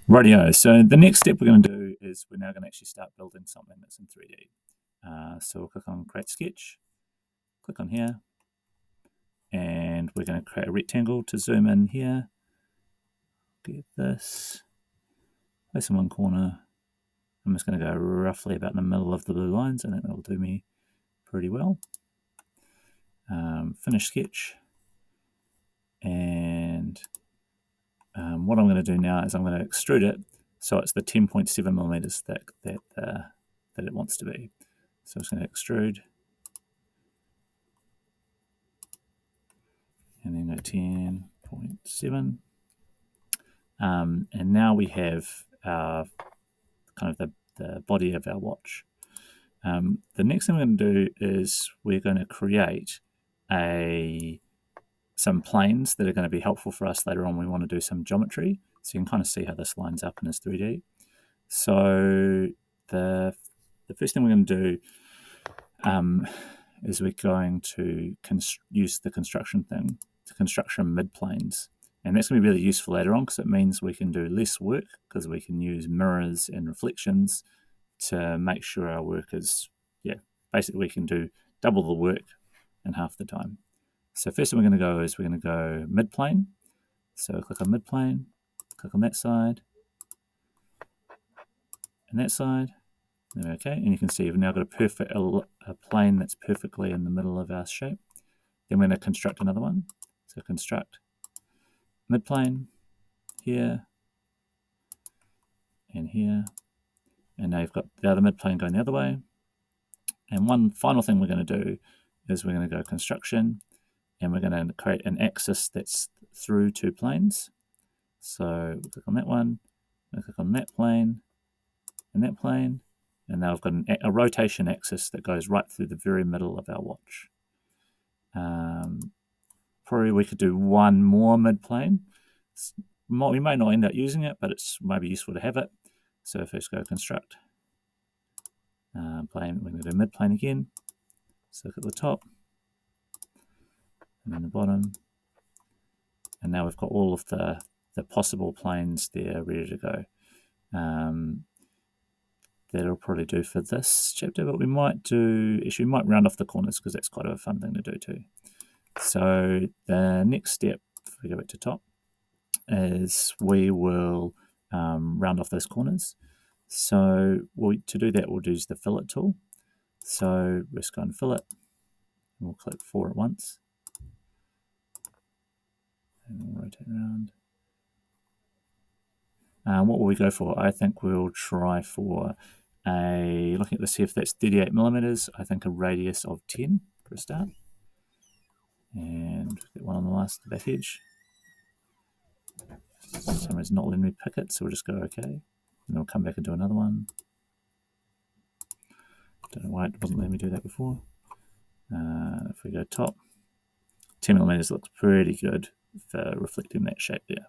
Rightio, so the next step we're going to do is we're now going to actually start building something that's in 3D. So we'll click on Create Sketch, click on here, and we're going to create a rectangle to zoom in here. Get this, place in one corner. I'm just going to go roughly about in the middle of the blue lines. I think that'll do me pretty well. Finish sketch, and what I'm going to do now is I'm going to extrude it so it's the 10.7 millimeters that it wants to be. So I'm just going to extrude, and then go 10.7. And now we have our kind of the body of our watch. The next thing we're going to do is we're going to create some planes that are going to be helpful for us later on when we want to do some geometry. So you can kind of see how this lines up in this 3D. So the first thing we're going to do is we're going to use the construction thing to construct some mid-planes. And that's going to be really useful later on because it means we can do less work because we can use mirrors and reflections to make sure our work is, basically we can do double the work in half the time. So first thing we're going to go is we're going to go mid-plane. So click on mid-plane, click on that side, and that side. Okay, and you can see we've now got a plane that's perfectly in the middle of our shape. Then we're going to construct another one. So construct mid-plane here and here. And now you've got the other mid-plane going the other way. And one final thing we're going to do is we're going to go construction, and we're going to create an axis that's through two planes. So we'll click on that one, we'll click on that plane, and that plane, and now I've got a rotation axis that goes right through the very middle of our watch. Probably we could do one more mid-plane. We may not end up using it, but it's maybe useful to have it. So first go construct plane. We're going to do mid-plane again. So look at the top, and then the bottom. And now we've got all of the possible planes there ready to go. That'll probably do for this chapter, but we might round off the corners because that's quite a fun thing to do too. So the next step, if we go back to top, is we will round off those corners. So to do that, we'll use the fillet tool. So we'll just go and fillet, and we'll click 4 at once, and we'll rotate around. What will we go for? I think we'll try for looking at this here, if that's 38 millimeters, I think a radius of 10 for a start. And get one on the last of that edge. For some reason not letting me pick it, so we'll just go OK. And then we'll come back and do another one. Don't know why it wasn't letting me do that before. If we go top, 10 millimeters looks pretty good for reflecting that shape there.